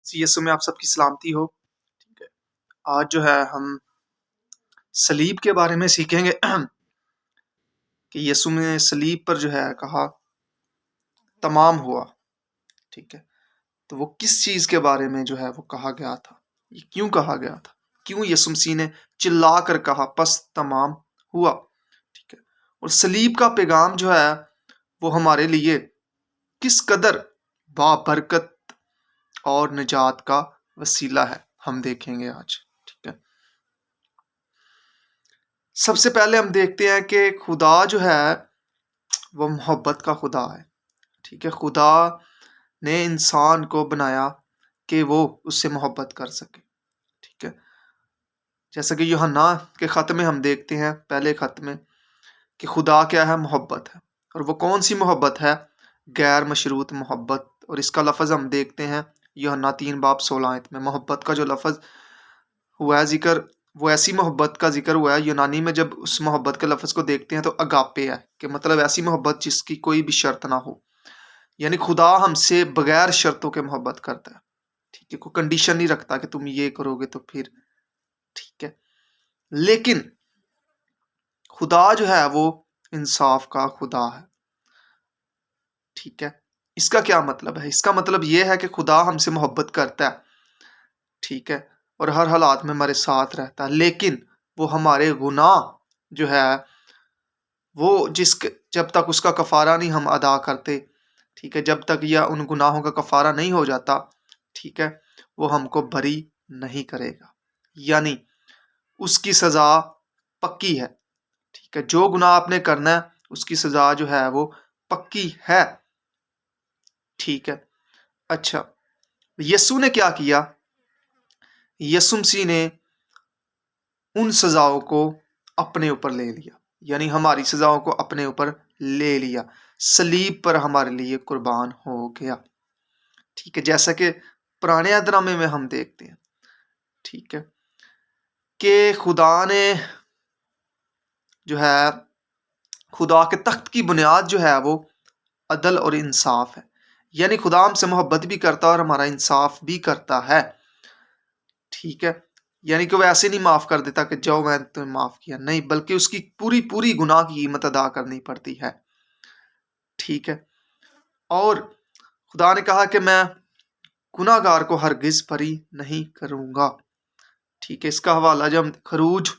यीशु में आप सबकी सलामती हो। ठीक है। आज जो है हम सलीब के बारे में सीखेंगे कि यीशु ने सलीब पर जो है कहा तमाम हुआ। ठीक है। तो वो किस चीज के बारे में जो है वो कहा गया था, ये क्यों कहा गया था, क्यों यीशु मसीह ने चिल्ला कर कहा बस तमाम हुआ। ठीक है। और सलीब का पैगाम जो है वो हमारे लिए किस कदर बाबरकत और निजात का वसीला है, हम देखेंगे आज। ठीक है। सबसे पहले हम देखते हैं कि खुदा जो है वो मोहब्बत का खुदा है। ठीक है। खुदा ने इंसान को बनाया कि वो उससे मोहब्बत कर सके। ठीक है। जैसा कि यूहन्ना के खत में हम देखते हैं, पहले खत में, कि खुदा क्या है, मोहब्बत है। और वो कौन सी मोहब्बत है? गैर मशरूत मोहब्बत। और इसका लफ्ज़ हम देखते हैं यूहन्ना 3:16 में। मोहब्बत का जो लफ्ज़ हुआ है जिक्र, वो ऐसी मोहब्बत का जिक्र हुआ है। यूनानी में जब उस मोहब्बत के लफ्ज़ को देखते हैं तो अगापे है, कि मतलब ऐसी मोहब्बत जिसकी कोई भी शर्त ना हो। यानी खुदा हमसे बगैर शर्तों के मोहब्बत करता है। ठीक है। कोई कंडीशन नहीं रखता कि तुम ये करोगे तो फिर। ठीक है। लेकिन खुदा जो है वो इंसाफ का खुदा है। ठीक है। इसका क्या मतलब है? इसका मतलब ये है कि खुदा हमसे मोहब्बत करता है। ठीक है। और हर हालात में हमारे साथ रहता है, लेकिन वो हमारे गुनाह जो है वो जब तक उसका कफारा नहीं हम अदा करते, ठीक है, जब तक यह उन गुनाहों का कफारा नहीं हो जाता, ठीक है, वो हमको बरी नहीं करेगा। यानी उसकी सजा पक्की है। ठीक है। जो गुनाह आपने करना है उसकी सजा जो है वो पक्की है। ठीक है। अच्छा, यीशु ने क्या किया? यीशु मसीह ने उन सजाओं को अपने ऊपर ले लिया, यानी हमारी सजाओं को अपने ऊपर ले लिया, सलीब पर हमारे लिए कुर्बान हो गया। ठीक है। जैसा कि पुराने अहदनामे में हम देखते हैं, ठीक है, कि खुदा ने जो है, खुदा के तख्त की बुनियाद जो है वो अदल और इंसाफ है। यानी खुदा हमसे मोहब्बत भी करता है और हमारा इंसाफ भी करता है। ठीक है। यानी कि वो ऐसे नहीं माफ कर देता कि जाओ मैंने तुम्हें माफ किया, नहीं, बल्कि उसकी पूरी पूरी गुनाह की कीमत अदा करनी पड़ती है। ठीक है। और खुदा ने कहा कि मैं गुनाहगार को हरगिज बरी नहीं करूंगा। ठीक है। इसका हवाला जब हम खरूज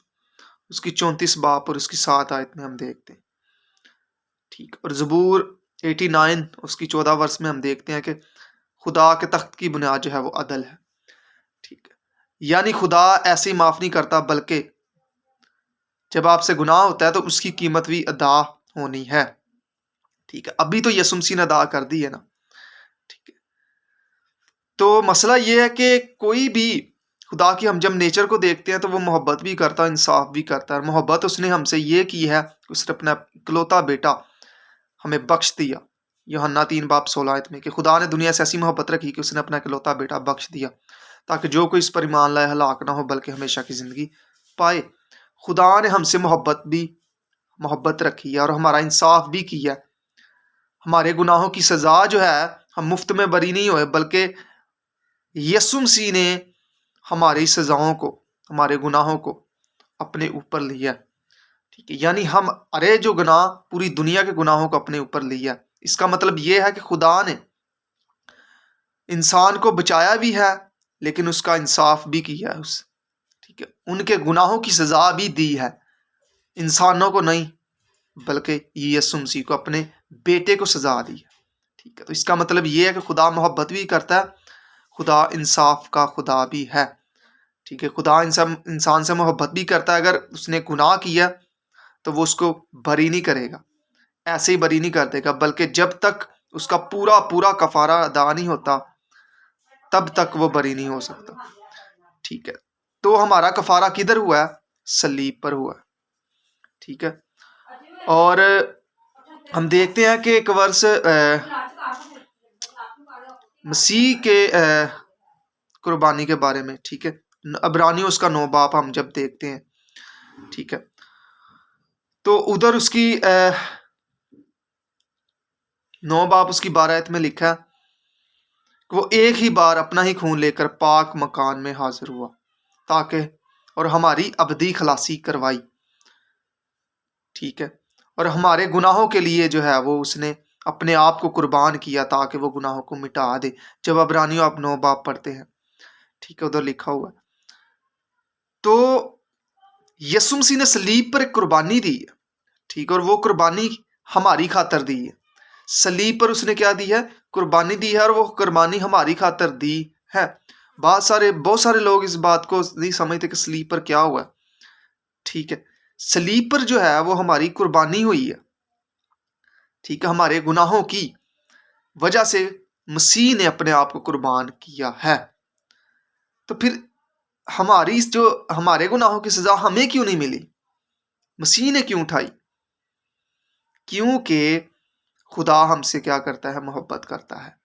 उसकी 34 बाब और उसकी 7 आयत में हम देखते हैं। ठीक। और ज़बूर 89 उसकी 14 वर्ष में हम देखते हैं कि खुदा के तख्त की बुनियाद जो है वो अदल है। ठीक है। यानी खुदा ऐसे ही माफ नहीं करता, बल्कि जब आपसे गुनाह होता है तो उसकी कीमत भी अदा होनी है। ठीक है। अभी तो यीशु मसीह ने अदा कर दी है ना। ठीक है। तो मसला ये है कि कोई भी खुदा की हम जब नेचर को देखते हैं तो वो मोहब्बत भी करता है, इंसाफ भी करता है। मोहब्बत उसने हमसे ये की है, उसने अपना इकलौता बेटा हमें बख्श दिया। यूहन्ना 3:16 में, कि खुदा ने दुनिया से ऐसी मोहब्बत रखी कि उसने अपना इकलौता बेटा बख्श दिया, ताकि जो कोई इस पर ईमान लाए हलाक ना हो बल्कि हमेशा की जिंदगी पाए। खुदा ने हमसे मोहब्बत रखी है और हमारा इंसाफ भी किया। हमारे गुनाहों की सजा जो है, हम मुफ्त में बरी नहीं हुए, बल्कि यीशु मसीह ने हमारी सजाओं को, हमारे गुनाहों को अपने ऊपर लिया। ठीक है। यानी हम अरे जो गुनाह पूरी दुनिया के गुनाहों को अपने ऊपर लिया। इसका मतलब यह है कि खुदा ने इंसान को बचाया भी है, लेकिन उसका इंसाफ भी किया है उस। ठीक है। उनके गुनाहों की सजा भी दी है, इंसानों को नहीं, बल्कि यीशु मसीह को, अपने बेटे को सजा दी है। ठीक है। तो इसका मतलब ये है कि खुदा मोहब्बत भी करता है, खुदा इंसाफ का खुदा भी है। ठीक है। खुदा इंसान से मोहब्बत भी करता है। अगर उसने गुनाह किया तो वो उसको बरी नहीं करेगा, ऐसे ही बरी नहीं कर देगा, बल्कि जब तक उसका पूरा पूरा कफारा अदा नहीं होता तब तक वो बरी नहीं हो सकता। ठीक है। तो हमारा कफारा किधर हुआ है? सलीब पर हुआ है। ठीक है। और हम देखते हैं कि एक वर्ष मसीह के कुर्बानी के बारे में। ठीक है। अब्रानियों उसका 9 बाब हम जब देखते हैं, ठीक है, तो उधर उसकी 9 बाब उसकी 12 आयत में लिखा है वो एक ही बार अपना ही खून लेकर पाक मकान में हाजिर हुआ ताकि और हमारी अबदी खलासी करवाई। ठीक है, और हमारे गुनाहों के लिए जो है वो उसने अपने आप को कुर्बान किया ताकि वो गुनाहों को मिटा दे। जब अबरानियों आप 9 बाब पढ़ते हैं, ठीक है, उधर लिखा हुआ है। तो यीशु मसीह ने सलीब पर एक कुर्बानी दी है, ठीक है, और वो कुर्बानी हमारी खातर दी है। सलीब पर उसने क्या दी है? कुर्बानी दी है, और वो कुर्बानी हमारी खातर दी है। बहुत सारे लोग इस बात को नहीं समझते कि सलीब पर क्या हुआ है। ठीक है, सलीब पर जो है वो हमारी कुर्बानी हुई है। ठीक है, हमारे गुनाहों की वजह से मसीह ने अपने आप को कुर्बान किया है। तो फिर हमारे गुनाहों की सजा हमें क्यों नहीं मिली? मसीह ने क्यों उठाई? क्योंकि खुदा हमसे क्या करता है? मोहब्बत करता है।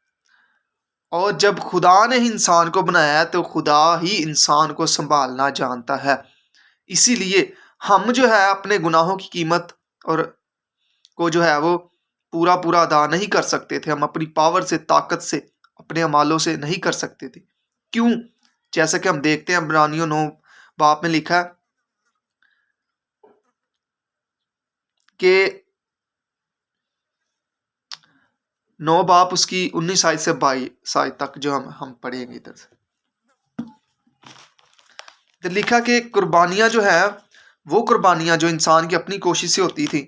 और जब खुदा ने इंसान को बनाया है तो खुदा ही इंसान को संभालना जानता है। इसीलिए हम जो है अपने गुनाहों की कीमत और को जो है वो पूरा पूरा अदा नहीं कर सकते थे। हम अपनी पावर से, ताकत से, अपने अमालों से नहीं कर सकते थे। क्यों? जैसा कि हम देखते हैं इब्रानियों 9 बाब में लिखा है कि 9 बाब उसकी 19 आयत से 22 आयत तक जो हम पढ़ेंगे इधर से। तो लिखा कि कुर्बानियां जो है वो कुर्बानियां जो इंसान की अपनी कोशिश से होती थी,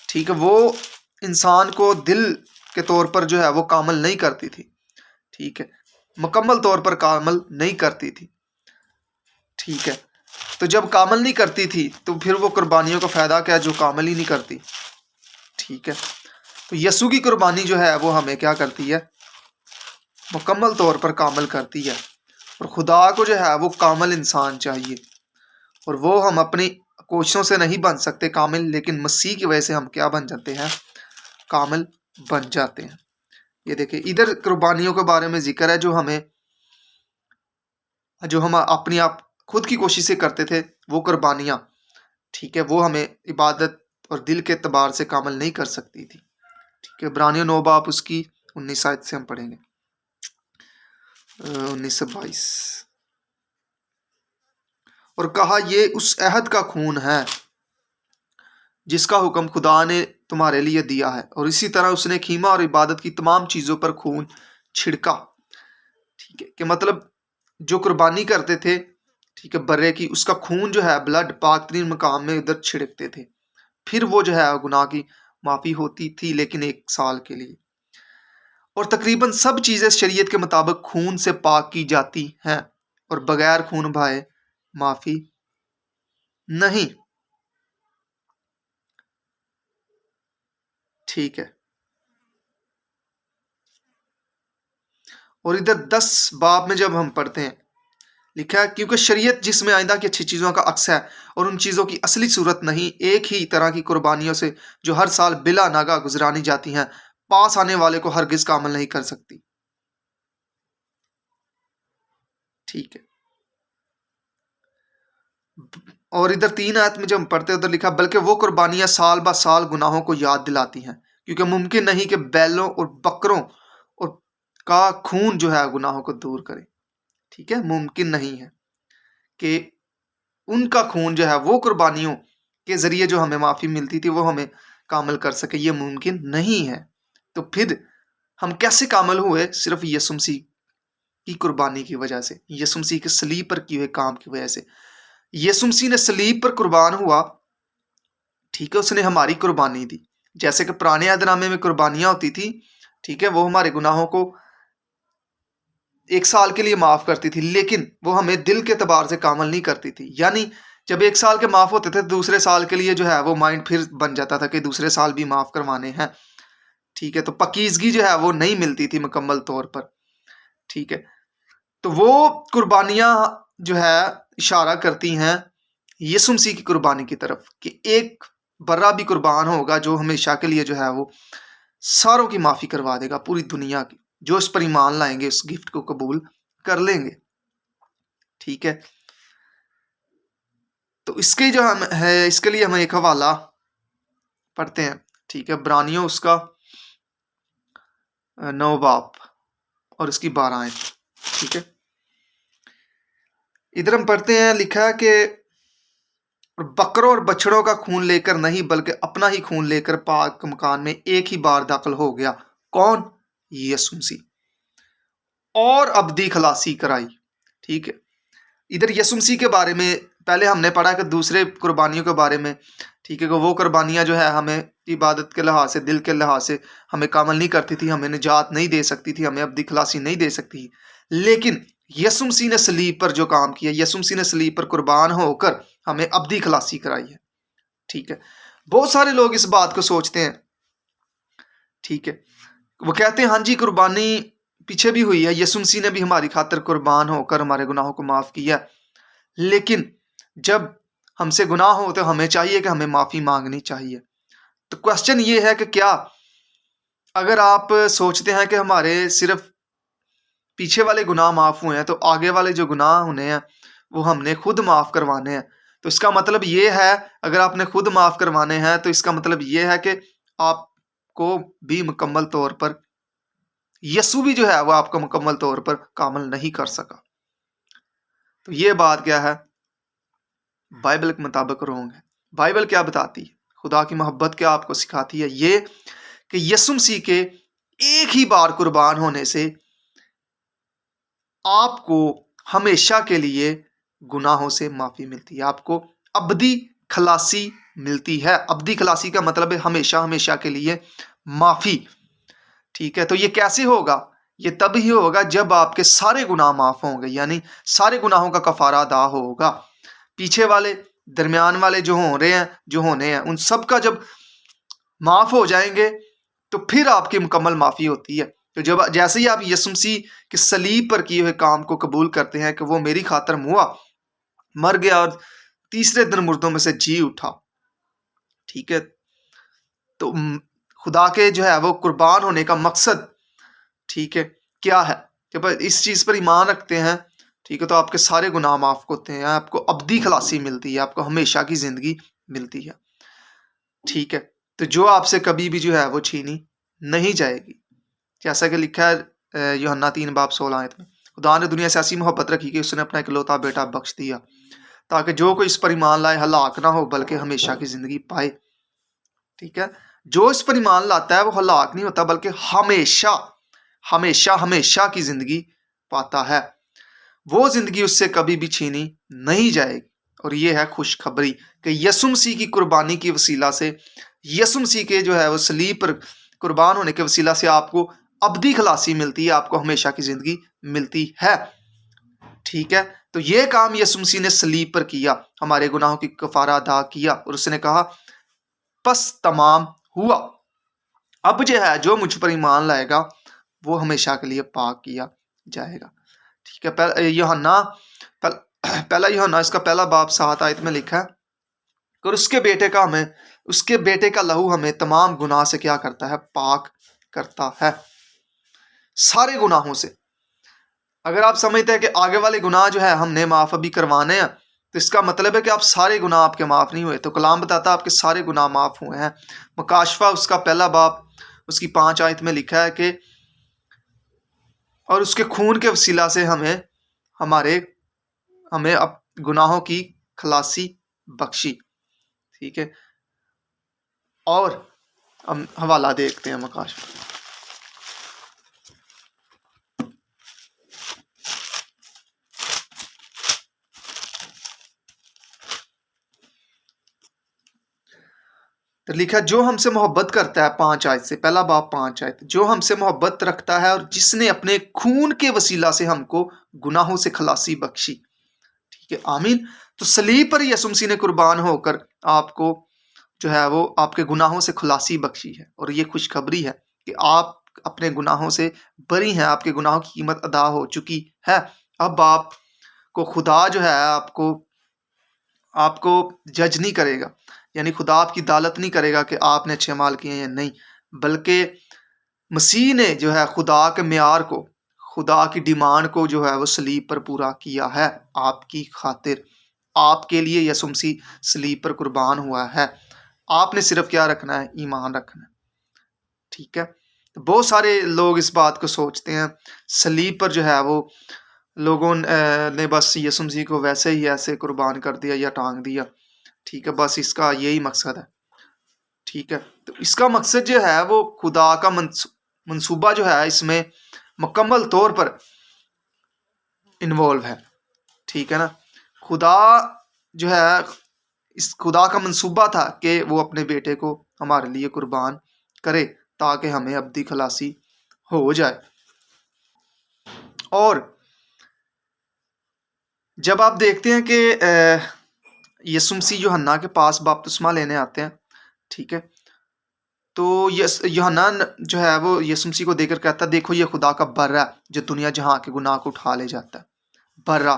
ठीक है, वो इंसान को दिल के तौर पर जो है वो कामल नहीं करती थी। ठीक है, मुकम्मल तौर पर कामल नहीं करती थी। ठीक है, तो जब कामल नहीं करती थी तो फिर वो कुर्बानियों का फायदा क्या जो कामल ही नहीं करती। ठीक है, तो यीशु की कुर्बानी जो है वो हमें क्या करती है? मुकम्मल तौर पर कामल करती है। और खुदा को जो है वो कामल इंसान चाहिए, और वो हम अपनी कोशिशों से नहीं बन सकते कामिल, लेकिन मसीह की वजह से हम क्या बन जाते हैं? कामिल बन जाते हैं। ये देखिए इधर कुर्बानियों के बारे में जिक्र है जो हम अपनी आप खुद की कोशिश से करते थे, वो कुर्बानियाँ, ठीक है, वो हमें इबादत और दिल के एतबार से कामिल नहीं कर सकती थी। ठीक है, इब्रानियों 9 बाब उसकी 19 आयत से हम पढ़ेंगे 19 से 22। और कहा, ये उस अहद का खून है जिसका हुक्म खुदा ने तुम्हारे लिए दिया है। और इसी तरह उसने खीमा और इबादत की तमाम चीज़ों पर खून छिड़का। ठीक है, कि मतलब जो कुर्बानी करते थे, ठीक है, बर्रे की, उसका खून जो है ब्लड पाक तरीन मकाम में उधर छिड़कते थे। फिर वो जो है गुनाह की माफ़ी होती थी, लेकिन 1 साल के लिए। और तकरीबन सब चीज़ें शरीयत के मुताबिक खून से पाक की जाती हैं, और बगैर खून बहाए माफ़ी नहीं। ठीक है, और इधर 10 बाब में जब हम पढ़ते हैं, लिखा है, क्योंकि शरीयत जिसमें आइंदा की अच्छी चीज़ों का अक्स है और उन चीज़ों की असली सूरत नहीं, एक ही तरह की कुर्बानियों से जो हर साल बिला नागा गुजरानी जाती हैं, पास आने वाले को हरगिज कामल नहीं कर सकती। ठीक है, और इधर 3 आयत में जब हम पढ़ते हैं उधर लिखा, बल्कि वो कुर्बानियां साल ब साल गुनाहों को याद दिलाती हैं, क्योंकि मुमकिन नहीं कि बैलों और बकरों और का खून जो है गुनाहों को दूर करे। ठीक है, मुमकिन नहीं है कि उनका खून जो है वो कुर्बानियों के ज़रिए जो हमें माफ़ी मिलती थी वो हमें कामिल कर सके, ये मुमकिन नहीं है। तो फिर हम कैसे कामिल हुए? सिर्फ़ यीशु मसीह की कुर्बानी की वजह से, यीशु मसीह के सलीब पर किए हुए काम की वजह से। यीशु मसीह ने सलीब पर कुर्बान हुआ, ठीक है, उसने हमारी कुर्बानी दी। जैसे कि पुराने अहदनामे में कुर्बानियाँ होती थी, ठीक है, वो हमारे गुनाहों को 1 साल के लिए माफ़ करती थी, लेकिन वो हमें दिल के एतबार से कामिल नहीं करती थी। यानी जब 1 साल के माफ़ होते थे, दूसरे साल के लिए जो है वो माइंड फिर बन जाता था कि दूसरे साल भी माफ़ करवाने हैं। ठीक है, तो पकीज़गी जो है वो नहीं मिलती थी मुकम्मल तौर पर। ठीक है, तो वो कुर्बानियाँ जो है इशारा करती हैं यीशु मसीह की कुर्बानी की तरफ, कि एक बर्रा भी कुर्बान होगा जो हमेशा के लिए जो है वो सारों की माफ़ी करवा देगा, पूरी दुनिया की। जो इस पर ईमान लाएँगे, उस गिफ्ट को कबूल कर लेंगे। ठीक है, तो इसके जो हम है इसके लिए हम एक हवाला पढ़ते हैं। ठीक है, इब्रानियों उसका 9 बाब और इसकी 12 आयत। ठीक है, इधर हम पढ़ते हैं, लिखा है कि बकरों और बछड़ों का खून लेकर नहीं बल्कि अपना ही खून लेकर पाक मकान में एक ही बार दाखिल हो गया। कौन? यीशु मसीह। और अब्दी खलासी कराई। ठीक है, इधर यीशु मसीह के बारे में पहले हमने पढ़ा कि दूसरे कुर्बानियों के बारे में। ठीक है, कि वो कुर्बानियां जो है हमें इबादत के लिहाज से, दिल के लिहाज से हमें कामल नहीं करती थी, हमें निजात नहीं दे सकती थी, हमें अब्दी खलासी नहीं दे सकती। लेकिन यीशु मसीह ने सलीब पर जो काम किया, यीशु मसीह ने सलीब पर कुर्बान होकर हमें अब्दी खलासी कराई है। ठीक है, बहुत सारे लोग इस बात को सोचते हैं। ठीक है, वो कहते हैं हाँ जी कुर्बानी पीछे भी हुई है, यीशु मसीह ने भी हमारी खातिर कुर्बान होकर हमारे गुनाहों को माफ किया। लेकिन जब हमसे गुनाह हो तो हमें चाहिए कि हमें माफी मांगनी चाहिए। तो क्वेश्चन ये है कि क्या अगर आप सोचते हैं कि हमारे सिर्फ पीछे वाले गुनाह माफ हुए हैं तो आगे वाले जो गुनाह होने हैं वो हमने खुद माफ करवाने हैं। तो इसका मतलब ये है, अगर आपने खुद माफ करवाने हैं तो इसका मतलब ये है कि आपको भी मुकम्मल तौर पर, यीशु भी जो है वो आपको मुकम्मल तौर पर कामल नहीं कर सका। तो ये बात क्या है? बाइबल के मुताबिक रॉन्ग है। बाइबल क्या बताती है? खुदा की मोहब्बत क्या आपको सिखाती है? ये कि यीशु मसीह के एक ही बार कुर्बान होने से आपको हमेशा के लिए गुनाहों से माफी मिलती है, आपको अब्दी खलासी मिलती है। अब्दी खलासी का मतलब है हमेशा हमेशा के लिए माफी। ठीक है, तो ये कैसे होगा? ये तब ही होगा जब आपके सारे गुनाह माफ होंगे, यानी सारे गुनाहों का कफारा अदा होगा। पीछे वाले, दरमियान वाले जो हो रहे हैं, जो होने हैं, उन सब का जब माफ हो जाएंगे तो फिर आपकी मुकम्मल माफी होती है। तो जब जैसे ही आप यीशु मसीह के सलीब पर किए हुए काम को कबूल करते हैं कि वो मेरी खातिर हुआ, मर गया और तीसरे दिन मुर्दों में से जी उठा। ठीक है, तो खुदा के जो है वो कुर्बान होने का मकसद, ठीक है, क्या है कि भाई इस चीज पर ईमान रखते हैं, ठीक है, तो आपके सारे गुनाह माफ होते हैं, आपको अब्दी खलासी मिलती है, आपको हमेशा की जिंदगी मिलती है। ठीक है, तो जो आपसे कभी भी जो है वो छीनी नहीं जाएगी। जैसा कि लिखा है यूहन्ना 3:16 आयत में, खुदा ने दुनिया से ऐसी मोहब्बत रखी कि उसने अपना इकलौता बेटा बख्श दिया ताकि जो कोई इस पर ईमान लाए हलाक ना हो बल्कि हमेशा की जिंदगी पाए। ठीक है, जो इस पर ईमान लाता है वो हलाक नहीं होता बल्कि हमेशा हमेशा हमेशा की जिंदगी पाता है। वो जिंदगी उससे कभी भी छीनी नहीं जाएगी। और ये है खुशखबरी कि यीशु मसीह की कुर्बानी की वसीला से, यीशु मसीह के जो है वो सलीब पर कुर्बान होने के वसीला से आपको अब्दी खलासी मिलती है, आपको हमेशा की जिंदगी मिलती है। ठीक है, तो ये काम यीशु मसीह ने सलीब पर किया, हमारे गुनाहों की कफारा अदा किया और उसने कहा बस तमाम हुआ। अब जो है जो मुझ पर ईमान लाएगा वो हमेशा के लिए पाक किया जाएगा। ठीक है, पहला यूहन्ना इसका पहला बाब 7 आयत में लिखा है, और उसके बेटे का लहू हमें तमाम गुनाह से क्या करता है? पाक करता है, सारे गुनाहों से। अगर आप समझते हैं कि आगे वाले गुनाह जो है हमने माफ अभी करवाने हैं, तो इसका मतलब है कि आप सारे गुनाह आपके माफ नहीं हुए। तो कलाम बताता है आपके सारे गुनाह माफ हुए हैं। मुकाशफा उसका पहला बाब उसकी 5 आयत में लिखा है कि और उसके खून के वसीला से हमें अब गुनाहों की खलासी बख्शी। ठीक है, और हम हवाला देखते हैं मुकाशफा। तो लिखा जो हमसे मोहब्बत करता है, 5 आयत से, पहला बाब 5 आयत, जो हमसे मोहब्बत रखता है और जिसने अपने खून के वसीला से हमको गुनाहों से खलासी बख्शी। ठीक है, आमीन। तो सलीब पर यीशु मसीह ने कुर्बान होकर आपको जो है वो आपके गुनाहों से खलासी बख्शी है। और ये खुशखबरी है कि आप अपने गुनाहों से बरी हैं, आपके गुनाहों की कीमत अदा हो चुकी है। अब आपको खुदा जो है आपको जज नहीं करेगा, यानी खुदा आपकी अदालत नहीं करेगा कि आपने अच्छे माल किए या नहीं, बल्कि मसीह ने जो है खुदा के म्यार को, खुदा की डिमांड को जो है वो सलीब पर पूरा किया है आपकी खातिर। आपके लिए यीशु मसीह सलीब पर कुर्बान हुआ है। आपने सिर्फ क्या रखना है? ईमान रखना है। ठीक है, तो बहुत सारे लोग इस बात को सोचते हैं, सलीब पर जो है वो लोगों ने बस यीशु मसीह को वैसे ही ऐसे कुर्बान कर दिया या टांग दिया, ठीक है, बस इसका यही मकसद है, ठीक है। तो इसका मकसद जो है वो खुदा का मंसूबा जो है इसमें मुकम्मल तौर पर इन्वॉल्व है, ठीक है ना। खुदा जो है, इस खुदा का मंसूबा था कि वो अपने बेटे को हमारे लिए कुर्बान करे ताकि हमें अब्दी खलासी हो जाए। और जब आप देखते हैं कि यीशु मसीह यूहन्ना के पास बपतिस्मा लेने आते हैं, ठीक है, तो यूहन्ना जो है वो यीशु मसीह को देखकर कहता है, देखो ये खुदा का बर्रा जो दुनिया जहां के गुनाह को उठा ले जाता है। बर्रा,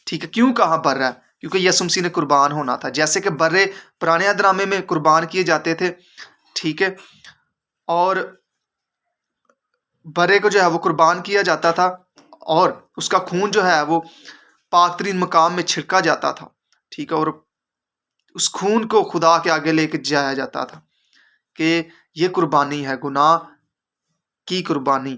ठीक है, क्यों कहा बर्रा है? क्योंकि यीशु मसीह ने कुर्बान होना था। जैसे कि बर्रे पुराने अहदनामे में कुर्बान किए जाते थे, ठीक है, और बर्रे को जो है वो कुर्बान किया जाता था और उसका खून जो है वो पाक तरीन मकाम में छिड़का जाता था, ठीक है, और उस खून को खुदा के आगे लेके जाया जाता था कि ये कुर्बानी है, गुनाह की कुर्बानी,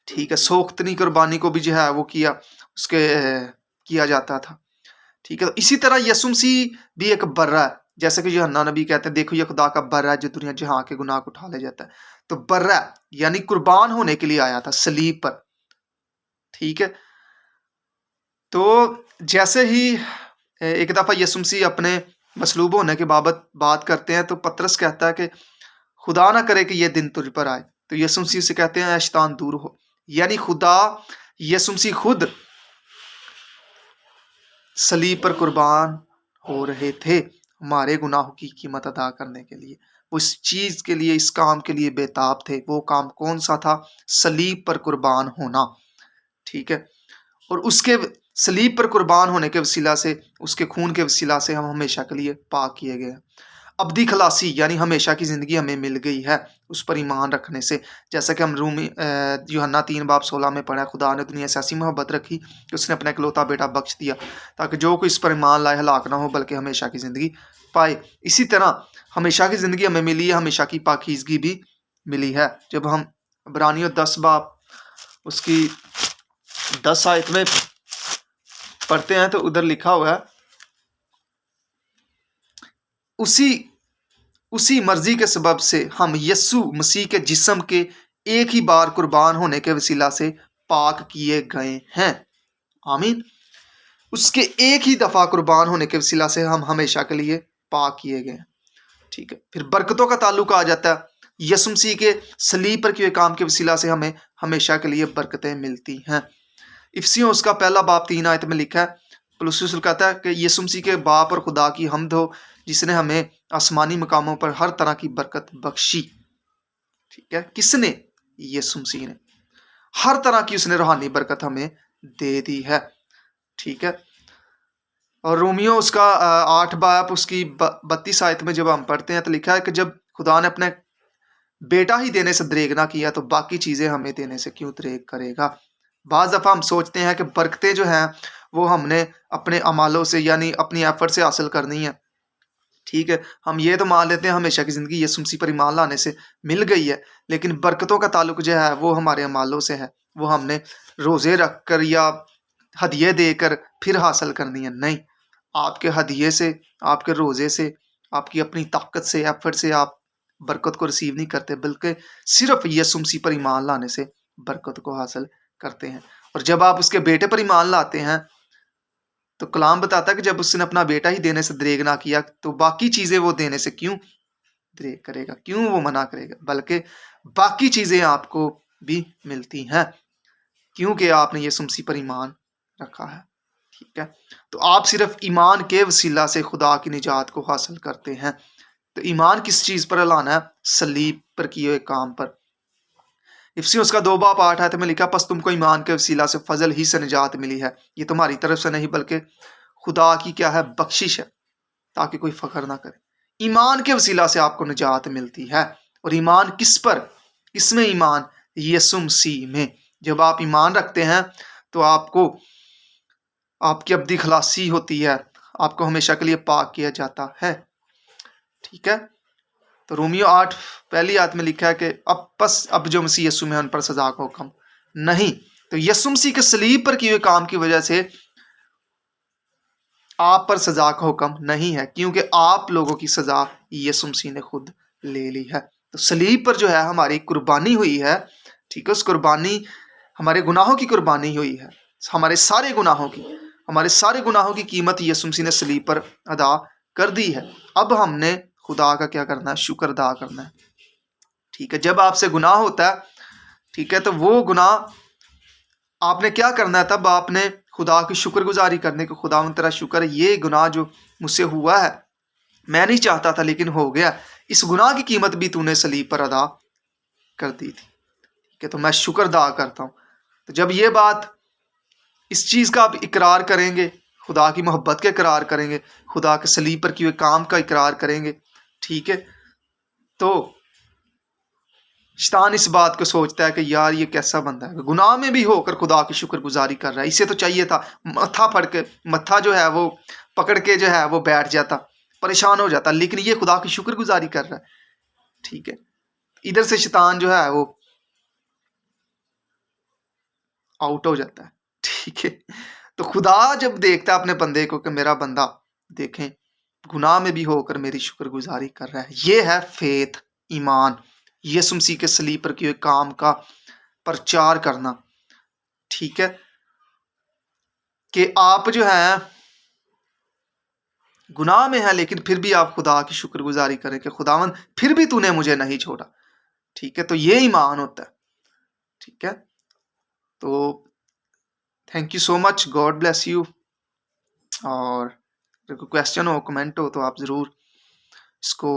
ठीक है। सोख्तनी कुर्बानी को भी जो है वो किया जाता था, ठीक है। तो इसी तरह यीशु मसीह भी एक बर्रा है, जैसे कि यूहन्ना नबी कहते हैं, देखो ये खुदा का बर्रा है जो दुनिया जहां के गुनाह को उठा ले जाता है। तो बर्रा यानी कुर्बान होने के लिए आया था सलीब पर, ठीक है। तो जैसे ही एक दफा यीशु मसीह अपने मसलूब होने के बाबत बात करते हैं, तो पतरस कहता है कि खुदा ना करे कि ये दिन तुझ पर आए। तो यीशु मसीह से कहते हैं, शैतान दूर हो। यानी खुदा यीशु मसीह खुद सलीब पर कुर्बान हो रहे थे हमारे गुनाहों की कीमत अदा करने के लिए। वो इस चीज के लिए, इस काम के लिए बेताब थे। वो काम कौन सा था? सलीब पर कुर्बान होना, ठीक है। और उसके सलीब पर कुर्बान होने के वसीला से, उसके खून के वसीला से हम हमेशा के लिए पाक किए गए। अब्दी खलासी यानी हमेशा की ज़िंदगी हमें मिल गई है उस पर ईमान रखने से। जैसा कि हम यूहन्ना 3:16 में पढ़ा, खुदा ने दुनिया से ऐसी मोहब्बत रखी कि उसने अपना इकलौता बेटा बख्श दिया ताकि जो कोई इस पर ईमान लाए हलाक ना हो बल्कि हमेशा की ज़िंदगी पाए। इसी तरह हमेशा की ज़िंदगी हमें मिली है, हमेशा की पाकीज़गी भी मिली है। जब हम इब्रानियों 10 बाब उसकी 10 आयत में पढ़ते हैं तो उधर लिखा हुआ है, उसी मर्जी के सबब से हम यीशु मसीह के जिस्म के एक ही बार कुर्बान होने के वसीला से पाक किए गए हैं। आमीन। उसके एक ही दफा कुर्बान होने के वसीला से हम हमेशा के लिए पाक किए गए, ठीक है। फिर बरकतों का ताल्लुक आ जाता है। यीशु मसीह के सलीब पर किए काम के वसीला से हमें हमेशा के लिए बरकतें मिलती हैं। इफिसियों उसका 1 बाब 3 आयत में लिखा है, पौलुस रसूल कहता है कि यीशु मसीह के बाप और खुदा की हम्द हो जिसने हमें आसमानी मकामों पर हर तरह की बरकत बख्शी, ठीक है। किसने? यीशु मसीह ने। हर तरह की उसने रूहानी बरकत हमें दे दी है, ठीक है। और रोमियो उसका 8 बाब उसकी 32 आयत में जब हम पढ़ते हैं तो लिखा है कि जब खुदा ने अपने बेटा ही देने से दरेग ना किया तो बाकी चीज़ें हमें देने से क्यों दरेग करेगा। बाज़ दफ़ा हम सोचते हैं कि बरकतें जो हैं वो हमने अपने अमालों से यानी अपनी एफर्ट से हासिल करनी है, ठीक है। हम ये तो मान लेते हैं हमेशा की ज़िंदगी यीशु मसीह पर ईमान लाने से मिल गई है, लेकिन बरकतों का ताल्लुक जो है वो हमारे अमालों से है। वो हमने रोज़े रख कर या हदिये देकर फिर हासिल करनी है, नहीं। आपके हदिये से, आपके रोज़े से, आपकी अपनी ताकत से, एफर्ट से आप बरकत को रिसीव नहीं करते, बल्कि सिर्फ यीशु मसीह पर ईमान लाने से बरकत को हासिल करते हैं। और जब आप उसके बेटे पर ईमान लाते हैं तो कलाम बताता है कि जब उसने अपना बेटा ही देने से दरेग ना किया तो बाकी चीज़ें वो देने से क्यों दरेग करेगा, क्यों वो मना करेगा, बल्कि बाकी चीज़ें आपको भी मिलती हैं क्योंकि आपने यीशु मसीह पर ईमान रखा है, ठीक है। तो आप सिर्फ ईमान के वसीला से खुदा की निजात को हासिल करते हैं। तो ईमान किस चीज़ पर लाना है? सलीब पर किए हुए काम पर। इफिसियों उसका 2 बाब 8 आयत में लिखा, बस तुमको ईमान के वसीला से फजल ही से निजात मिली है, ये तुम्हारी तरफ से नहीं बल्कि खुदा की क्या है? बख्शिश है, ताकि कोई फख्र ना करे। ईमान के वसीला से आपको निजात मिलती है। और ईमान किस पर? किसमें ईमान? यीशु मसीह में। जब आप ईमान रखते हैं तो आपको आपकी अब्दी खलासी होती है, आपको हमेशा के लिए पाक किया जाता है, ठीक है। तो रोमियो 8 पहली आयत में लिखा है कि अब जो मसीह यीशु में उन पर सजा का हुक्म नहीं। तो यीशु मसीह के सलीब पर किए हुए काम की वजह से आप पर सजा का हुक्म नहीं है, क्योंकि आप लोगों की सजा यीशु मसीह ने खुद ले ली है। तो सलीब पर जो है हमारी कुर्बानी हुई है, ठीक है। उस कुर्बानी हमारे गुनाहों की कुर्बानी हुई है, हमारे सारे गुनाहों की कीमत यीशु मसीह ने सलीब पर अदा कर दी है। अब हमने खुदा का क्या करना है? शुक्र अदा करना है, ठीक है। जब आपसे गुनाह होता है, ठीक है, तो वो गुनाह आपने क्या करना है? तब आपने खुदा की शुक्रगुजारी करने को, खुदा तेरा शुक्र है, ये गुनाह जो मुझसे हुआ है मैं नहीं चाहता था लेकिन हो गया, इस गुनाह की कीमत भी तूने सलीब पर अदा कर दी थी, ठीक है, तो मैं शुक्र अदा करता हूँ। तो जब ये बात, इस चीज़ का आप इकरार करेंगे, खुदा की मोहब्बत का इकरार करेंगे, खुदा के सलीब पर किए हुए काम का इकरार करेंगे, ठीक है, तो शैतान इस बात को सोचता है कि यार ये कैसा बंदा है, गुनाह में भी होकर खुदा की शुक्रगुजारी कर रहा है, इसे तो चाहिए था मत्था जो है वो पकड़ के जो है वो बैठ जाता, परेशान हो जाता, लेकिन ये खुदा की शुक्रगुजारी कर रहा है, ठीक है। इधर से शैतान जो है वो आउट हो जाता है, ठीक है। तो खुदा जब देखता है अपने बंदे को कि मेरा बंदा देखें गुनाह में भी होकर मेरी शुक्रगुजारी कर रहा है, ये है फेथ, ईमान, यीशु मसीह के सलीब पर किए काम का प्रचार करना, ठीक है, कि आप जो है गुनाह में है लेकिन फिर भी आप खुदा की शुक्रगुजारी करें कि खुदावंद फिर भी तूने मुझे नहीं छोड़ा, ठीक है। तो ये ईमान होता है, ठीक है। तो thank you so much, God bless you. और अगर कोई क्वेश्चन हो, कमेंट हो, तो आप ज़रूर इसको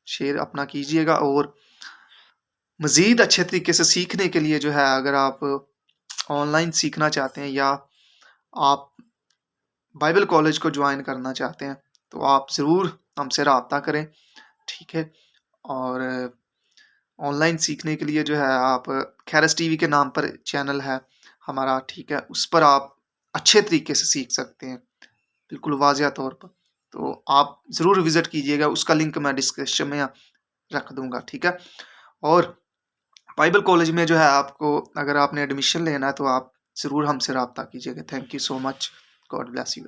शेयर अपना कीजिएगा। और मज़ीद अच्छे तरीके से सीखने के लिए जो है, अगर आप ऑनलाइन सीखना चाहते हैं या आप बाइबल कॉलेज को ज्वाइन करना चाहते हैं, तो आप ज़रूर हमसे रब्ता करें, ठीक है। और ऑनलाइन सीखने के लिए जो है आप खैरस टीवी के नाम पर चैनल है हमारा, ठीक है, उस पर आप अच्छे तरीके से सीख सकते हैं, बिल्कुल वाज़िया तौर पर। तो आप ज़रूर विज़िट कीजिएगा, उसका लिंक मैं डिस्क्रिप्शन में रख दूँगा, ठीक है। और बाइबल कॉलेज में जो है आपको, अगर आपने एडमिशन लेना है तो आप ज़रूर हमसे रब्ता कीजिएगा। Thank you so much, God bless you.